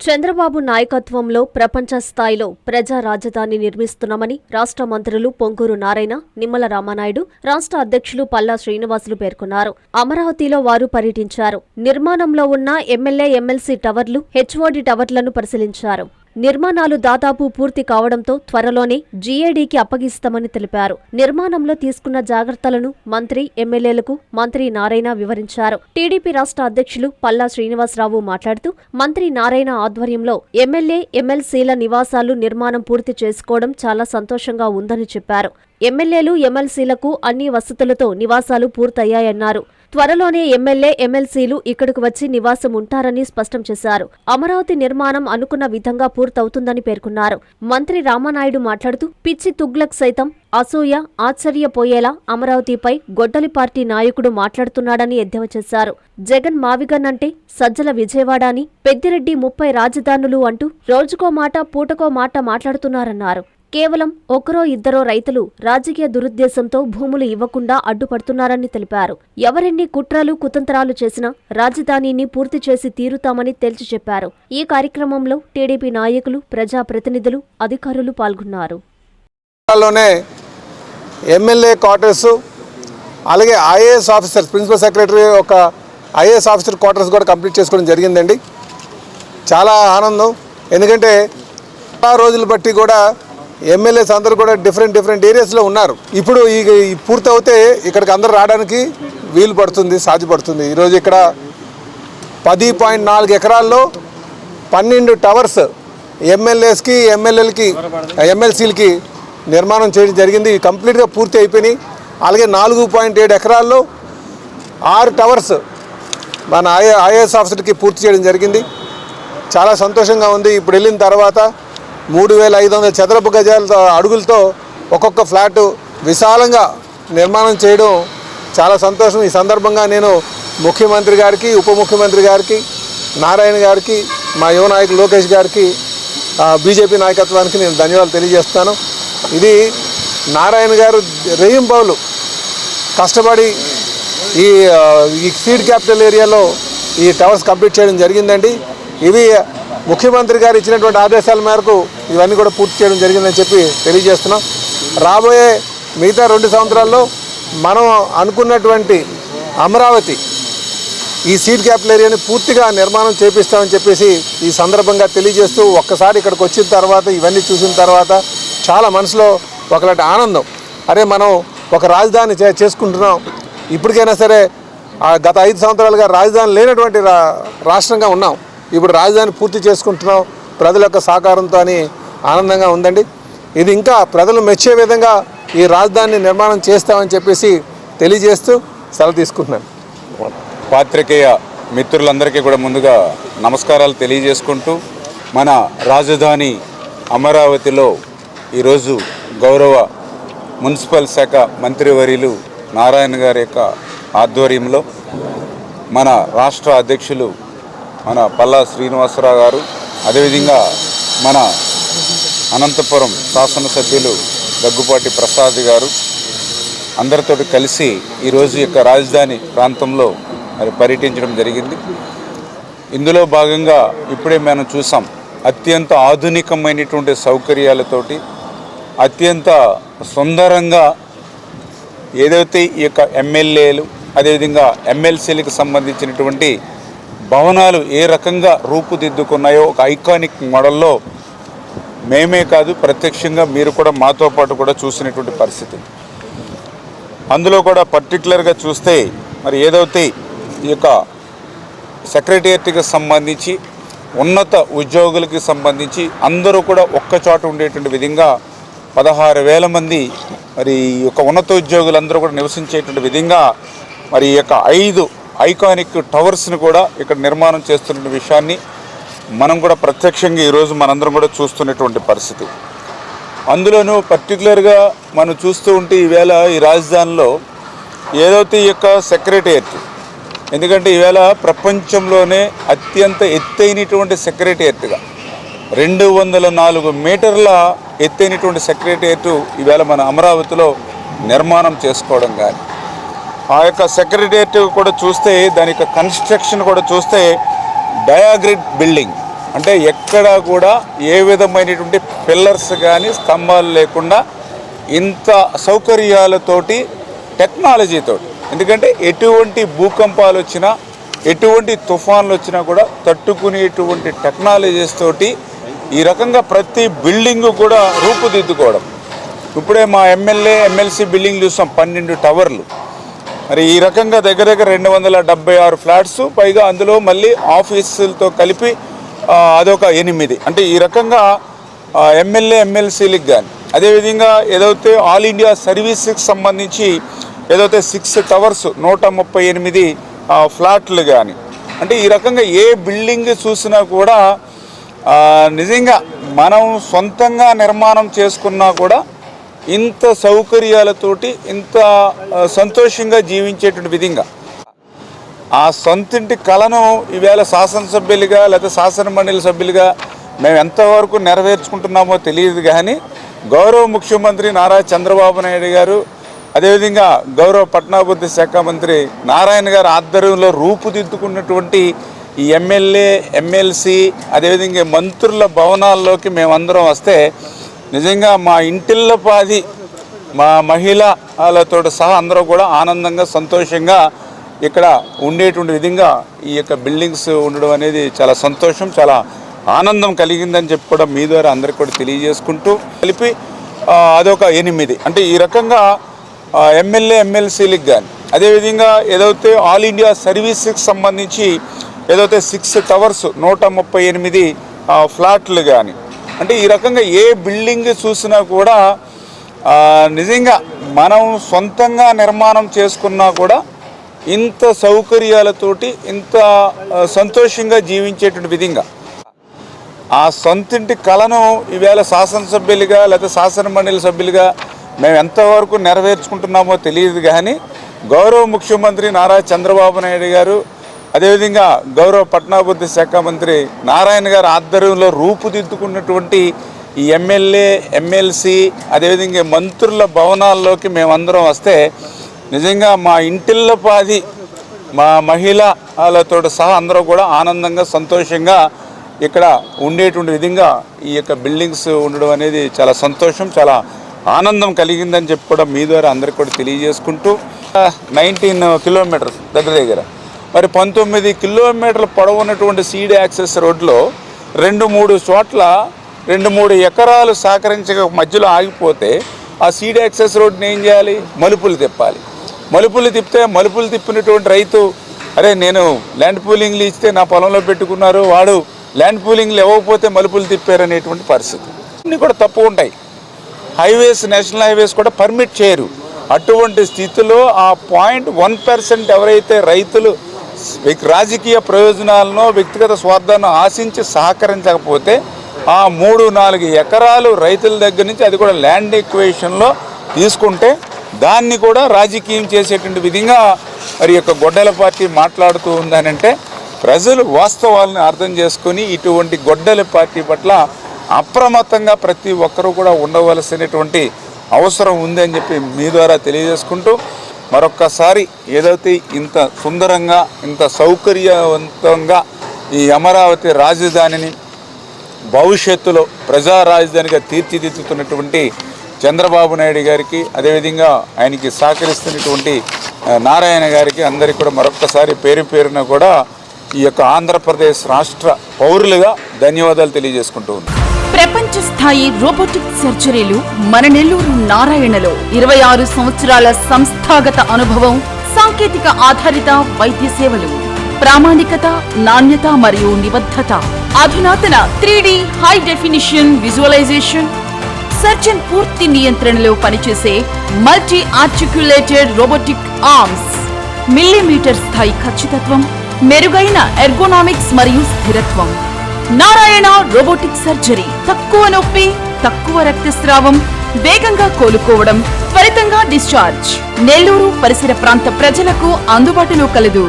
చంద్రబాబు నాయకత్వంలో ప్రపంచ స్థాయిలో ప్రజా రాజధాని నిర్మిస్తున్నామని రాష్ట్ర మంత్రులు పొంగూరు నారాయణ, నిమ్మల రామానాయుడు, రాష్ట్ర అధ్యక్షులు పల్లా శ్రీనివాసులు పేర్కొన్నారు. అమరావతిలో వారు పర్యటించారు. నిర్మాణంలో ఉన్న ఎమ్మెల్యే, ఎమ్మెల్సీ టవర్లు, హెచ్ఓడి టవర్లను పరిశీలించారు. నిర్మాణాలు దాదాపు పూర్తి కావడంతో త్వరలోనే జీఏడీకి అప్పగిస్తామని తెలిపారు. నిర్మాణంలో తీసుకున్న జాగ్రత్తలను మంత్రి, ఎమ్మెల్యేలకు మంత్రి నారాయణ వివరించారు. టీడీపీ రాష్ట్ర అధ్యక్షులు పల్లా శ్రీనివాసరావు మాట్లాడుతూ మంత్రి నారాయణ ఆధ్వర్యంలో ఎమ్మెల్యే, ఎమ్మెల్సీల నివాసాలు నిర్మాణం పూర్తి చేసుకోవడం చాలా సంతోషంగా ఉందని చెప్పారు. ఎమ్మెల్యేలు, ఎమ్మెల్సీలకు అన్ని వసతులతో నివాసాలు పూర్తయ్యాయన్నారు. త్వరలోనే ఎమ్మెల్యే, ఎమ్మెల్సీలు ఇక్కడకు వచ్చి నివాసం ఉంటారని స్పష్టం చేశారు. అమరావతి నిర్మాణం అనుకున్న విధంగా పూర్తవుతుందని పేర్కొన్నారు. మంత్రి రామానాయుడు మాట్లాడుతూ పిచ్చి తుగ్లక్ సైతం అసూయ, ఆశ్చర్యపోయేలా అమరావతిపై గొడ్డలి పార్టీ నాయకుడు మాట్లాడుతున్నాడని ఎద్దేవా చేశారు. జగన్ మావిగన్ అంటే సజ్జల విజయవాడ అని, పెద్దిరెడ్డి 30 రాజధానులు అంటూ రోజుకో మాట, పూటకో మాట మాట్లాడుతున్నారన్నారు. కేవలం ఒకరో ఇద్దరో రైతులు రాజకీయ దురుద్దేశంతో భూములు ఇవ్వకుండా అడ్డుపడుతున్నారని తెలిపారు. ఎవరెన్ని కుట్రలు, కుతంత్రాలు చేసినా రాజధానిని పూర్తి చేసి తీరుతామని తేల్చి చెప్పారు. ఈ కార్యక్రమంలో టీడీపీ నాయకులు, ప్రజాప్రతినిధులు, అధికారులు పాల్గొన్నారు. ఎమ్మెల్యే క్వార్టర్స్, అలాగే ఐఏఎస్ ఆఫీసర్, ప్రిన్సిపల్ సెక్రటరీ ఒక ఐఏఎస్ ఆఫీసర్ క్వార్టర్స్ కూడా కంప్లీట్ చేసుకోవడం జరిగిందండి. చాలా ఆనందం. ఎందుకంటే చాలా రోజులు బట్టి కూడా ఎమ్మెల్యేస్ అందరూ కూడా డిఫరెంట్ ఏరియాస్లో ఉన్నారు. ఇప్పుడు ఈ పూర్తవుతే ఇక్కడికి అందరూ రావడానికి వీలు పడుతుంది, సాధ్యపడుతుంది. ఈరోజు ఇక్కడ 10.4 ఎకరాల్లో 12 టవర్స్ ఎమ్మెల్యేస్కి, ఎమ్మెల్యేలకి, ఎమ్మెల్సీలకి నిర్మాణం చేయడం జరిగింది. కంప్లీట్గా పూర్తి అయిపోయినాయి. అలాగే 4.7 ఎకరాల్లో 6 టవర్స్ మన ఐఏఎస్ ఆఫీసర్కి పూర్తి చేయడం జరిగింది. చాలా సంతోషంగా ఉంది. ఇప్పుడు వెళ్ళిన తర్వాత 3500 చదరపు గజాల అడుగులతో ఒక్కొక్క ఫ్లాటు విశాలంగా నిర్మాణం చేయడం చాలా సంతోషం. ఈ సందర్భంగా నేను ముఖ్యమంత్రి గారికి, ఉప ముఖ్యమంత్రి గారికి, నారాయణ గారికి, మా యువ నాయకులు లోకేష్ గారికి, బీజేపీ నాయకత్వానికి నేను ధన్యవాదాలు తెలియజేస్తాను. ఇది నారాయణ గారు రేయింబౌలు కష్టపడి ఈ సీడ్ క్యాపిటల్ ఏరియాలో ఈ టవర్స్ కంప్లీట్ చేయడం జరిగిందండి. ఇవి ముఖ్యమంత్రి గారు ఇచ్చినటువంటి ఆదేశాల మేరకు ఇవన్నీ కూడా పూర్తి చేయడం జరిగిందని చెప్పి తెలియజేస్తున్నాం. రాబోయే మిగతా 2 సంవత్సరాల్లో మనం అనుకున్నటువంటి అమరావతి ఈ సీడ్ క్యాపిటల్ ఏరియాని పూర్తిగా నిర్మాణం చేపిస్తామని చెప్పేసి ఈ సందర్భంగా తెలియజేస్తూ, ఒక్కసారి ఇక్కడికి వచ్చిన తర్వాత ఇవన్నీ చూసిన తర్వాత చాలా మనసులో ఒకలాంటి ఆనందం. అరే, మనం ఒక రాజధాని చేసుకుంటున్నాం. ఇప్పటికైనా సరే గత 5 సంవత్సరాలుగా రాజధాని లేనటువంటి రాష్ట్రంగా ఉన్నాం. ఇప్పుడు రాజధాని పూర్తి చేసుకుంటున్నాం ప్రజల యొక్క సహకారంతో అని ఆనందంగా ఉందండి. ఇది ఇంకా ప్రజలు మెచ్చే విధంగా ఈ రాజధానిని నిర్మాణం చేస్తామని చెప్పేసి తెలియజేస్తూ సెలవు తీసుకుంటున్నాను. పాత్రికేయ మిత్రులందరికీ కూడా ముందుగా నమస్కారాలు తెలియజేసుకుంటూ, మన రాజధాని అమరావతిలో ఈరోజు గౌరవ మున్సిపల్ శాఖ మంత్రివర్యులు నారాయణ గారి యొక్క ఆధ్వర్యంలో మన రాష్ట్ర అధ్యక్షులు మన పల్లా శ్రీనివాసరావు గారు, అదేవిధంగా మన అనంతపురం శాసనసభ్యులు దగ్గుపాటి ప్రసాద్ గారు అందరితో కలిసి ఈరోజు యొక్క రాజధాని ప్రాంతంలో మరి పర్యటించడం జరిగింది. ఇందులో భాగంగా ఇప్పుడే మనం చూసాం, అత్యంత ఆధునికమైనటువంటి సౌకర్యాలతోటి అత్యంత సుందరంగా ఏదైతే ఈ యొక్క ఎమ్మెల్యేలు, అదేవిధంగా ఎమ్మెల్సీలకు సంబంధించినటువంటి భవనాలు ఏ రకంగా రూపుదిద్దుకున్నాయో ఒక ఐకానిక్ మోడల్లో మేమే కాదు, ప్రత్యక్షంగా మీరు కూడా మాతో పాటు కూడా చూసినటువంటి పరిస్థితి. అందులో కూడా పర్టికులర్గా చూస్తే మరి ఏదైతే ఈ యొక్క సెక్రటేరియట్కి సంబంధించి, ఉన్నత ఉద్యోగులకి సంబంధించి అందరూ కూడా ఒక్కచోట ఉండేటువంటి విధంగా 16,000 మంది మరి ఈ యొక్క ఉన్నత ఉద్యోగులందరూ కూడా నివసించేటువంటి విధంగా మరి ఈ యొక్క 5 ఐకానిక్ టవర్స్ని కూడా ఇక్కడ నిర్మాణం చేస్తున్న విషయాన్ని మనం కూడా ప్రత్యక్షంగా ఈరోజు మనందరం కూడా చూస్తున్నటువంటి పరిస్థితి. అందులోనూ పర్టికులర్గా మనం చూస్తూ ఉంటే ఈవేళ ఈ రాజధానిలో ఏదైతే ఈ యొక్క సెక్రటేరియట్, ఎందుకంటే ఈవేళ ప్రపంచంలోనే అత్యంత ఎత్తైనటువంటి సెక్రటేరియట్గా 204 మీటర్ల ఎత్తైనటువంటి సెక్రటేరియట్ ఈవేళ మన అమరావతిలో నిర్మాణం చేసుకోవడం కానీ, ఆ యొక్క సెక్రటేరియట్ కూడా చూస్తే దాని యొక్క కన్స్ట్రక్షన్ కూడా చూస్తే డయాగ్రిడ్ బిల్డింగ్ అంటే ఎక్కడా కూడా ఏ విధమైనటువంటి పిల్లర్స్ కానీ స్తంభాలు లేకుండా ఇంత సౌకర్యాలతోటి టెక్నాలజీతో, ఎందుకంటే ఎటువంటి భూకంపాలు వచ్చినా ఎటువంటి తుఫాన్లు వచ్చినా కూడా తట్టుకునేటువంటి టెక్నాలజీస్ తోటి ఈ రకంగా ప్రతి బిల్డింగు కూడా రూపుదిద్దుకోవడం. ఇప్పుడే మా ఎమ్మెల్యే ఎమ్మెల్సీ బిల్డింగ్ చూసాం 12 టవర్లు. మరి ఈ రకంగా దగ్గర దగ్గర 276 ఫ్లాట్స్, పైగా అందులో మళ్ళీ ఆఫీసులతో కలిపి అదొక 8. అంటే ఈ రకంగా ఎమ్మెల్యే ఎమ్మెల్సీలకు కానీ, అదేవిధంగా ఏదైతే ఆల్ ఇండియా సర్వీస్కి సంబంధించి ఏదైతే 6 టవర్స్ 138 ఫ్లాట్లు కానీ, అంటే ఈ రకంగా ఏ బిల్డింగ్ చూసినా కూడా నిజంగా మనం సొంతంగా నిర్మాణం చేసుకున్నా కూడా ఇంత సౌకర్యాలతోటి ఇంత సంతోషంగా జీవించేటువంటి విధంగా ఆ సొంతింటి కళను ఈవేళ శాసనసభ్యులుగా లేదా శాసనమండలి సభ్యులుగా మేము ఎంతవరకు నెరవేర్చుకుంటున్నామో తెలియదు. కానీ గౌరవ ముఖ్యమంత్రి నారా చంద్రబాబు నాయుడు గారు, అదేవిధంగా గౌరవ పట్టణాభివృద్ధి శాఖ మంత్రి నారాయణ గారి ఆధ్వర్యంలో రూపుదిద్దుకున్నటువంటి ఈ ఎమ్మెల్యే ఎమ్మెల్సీ అదేవిధంగా మంత్రుల భవనాల్లోకి మేమందరం వస్తే నిజంగా మా ఇంటిల్లపాది మా మహిళలతో సహా అందరూ కూడా ఆనందంగా సంతోషంగా ఇక్కడ ఉండేటువంటి విధంగా ఈ యొక్క బిల్డింగ్స్ ఉండడం అనేది చాలా సంతోషం, చాలా ఆనందం కలిగిందని చెప్పి కూడా మీ ద్వారా అందరికీ కూడా తెలియజేసుకుంటూ కలిపి అదొక 8. అంటే ఈ రకంగా ఎమ్మెల్యే ఎమ్మెల్సీలకు కానీ, అదేవిధంగా ఏదైతే ఆల్ ఇండియా సర్వీస్కి సంబంధించి ఏదైతే 6 టవర్స్ 138 ఫ్లాట్లు కానీ, అంటే ఈ రకంగా ఏ బిల్డింగ్ చూసినా కూడా నిజంగా మనం సొంతంగా నిర్మాణం చేసుకున్నా కూడా ఇంత సౌకర్యాలతోటి ఇంత సంతోషంగా జీవించేటువంటి విధంగా ఆ సొంతింటి కళను ఈవేళ శాసనసభ్యులుగా లేదా శాసనమండలి సభ్యులుగా మేము ఎంతవరకు నెరవేర్చుకుంటున్నామో తెలియదు. కానీ గౌరవ ముఖ్యమంత్రి నారా చంద్రబాబు నాయుడు గారు, అదేవిధంగా గౌరవ పట్టణాభివృద్ధి శాఖ మంత్రి నారాయణ గారి ఆధ్వర్యంలో రూపుదిద్దుకున్నటువంటి ఈ ఎమ్మెల్యే ఎమ్మెల్సీ అదేవిధంగా మంత్రుల భవనాల్లోకి మేమందరం వస్తే నిజంగా మా ఇంటిల్లపాది మా మహిళలతో సహా అందరూ కూడా ఆనందంగా సంతోషంగా ఇక్కడ ఉండేటువంటి విధంగా ఈ యొక్క బిల్డింగ్స్ ఉండడం అనేది చాలా సంతోషం, చాలా ఆనందం కలిగిందని చెప్పి కూడా మీ ద్వారా అందరికీ కూడా తెలియజేసుకుంటూ 19 కిలోమీటర్స్ దగ్గర మరి 19 కిలోమీటర్ల పొడవున్నటువంటి సీడ్ యాక్సెస్ రోడ్లో 2-3 చోట్ల 2-3 ఎకరాలు సహకరించక మధ్యలో ఆగిపోతే ఆ సీడ్ యాక్సెస్ రోడ్ని ఏం చేయాలి? మలుపులు తిప్పాలి. మలుపులు తిప్పితే మలుపులు తిప్పినటువంటి రైతు, అరే నేను ల్యాండ్ పూలింగ్లు ఇస్తే నా పొలంలో పెట్టుకున్నారు, వాడు ల్యాండ్ పూలింగ్లు ఇవ్వకపోతే మలుపులు తిప్పారనేటువంటి పరిస్థితి అన్నీ కూడా తప్పు ఉంటాయి. హైవేస్, నేషనల్ హైవేస్ కూడా పర్మిట్ చేయరు. అటువంటి స్థితిలో ఆ 0.1% ఎవరైతే రైతులు రాజకీయ ప్రయోజనాలను వ్యక్తిగత స్వార్థాలను ఆశించి సహకరించకపోతే ఆ 3-4 ఎకరాలు రైతుల దగ్గర నుంచి అది కూడా ల్యాండ్ ఎక్వేషన్లో తీసుకుంటే దాన్ని కూడా రాజకీయం చేసేటువంటి విధంగా మరి యొక్క గొడ్డల పార్టీ మాట్లాడుతూ ఉందనంటే ప్రజలు వాస్తవాలను అర్థం చేసుకొని ఇటువంటి గొడ్డల పార్టీ పట్ల అప్రమత్తంగా ప్రతి ఒక్కరూ కూడా ఉండవలసినటువంటి అవసరం ఉంది అని చెప్పి మీ ద్వారా తెలియజేసుకుంటూ మరొక్కసారి ఏదైతే ఇంత సుందరంగా ఇంత సౌకర్యవంతంగా ఈ అమరావతి రాజధానిని భవిష్యత్తులో ప్రజా రాజధానిగా తీర్చిదిద్దుతున్నటువంటి చంద్రబాబు నాయుడు గారికి, అదేవిధంగా ఆయనకి సహకరిస్తున్నటువంటి నారాయణ గారికి అందరికీ కూడా మరొక్కసారి పేరు పేరున కూడా ఈ యొక్క ఆంధ్రప్రదేశ్ రాష్ట్ర పౌరులుగా ధన్యవాదాలు తెలియజేసుకుంటూ ఉన్నాను. ప్రపంచ స్థాయి రోబోటిక్ సర్జరీలు మన నెల్లూరు నారాయణలో 26 సంవత్సరాల సంస్థాగత అనుభవం, సాంకేతిక ఆధారిత వైద్య సేవలు, ప్రామాణికత, నాణ్యత మరియు నిబద్ధత, అధునాతన 3D high definition visualisation, surgeon పూర్తి నియంత్రణలో పనిచేసే multi articulated robotic arms, millimetre స్థాయి ఖచ్చితత్వం, మెరుగైన ఎర్గోనామిక్స్ మరియు స్థిరత్వం. నారాయణ రోబోటిక్ సర్జరీ తక్కువ నొప్పి, తక్కువ రక్తస్రావం, వేగంగా కోలుకోవడం, త్వరితంగా డిశ్చార్జ్. నెల్లూరు పరిసర ప్రాంత ప్రజలకు అందుబాటులో కలదు.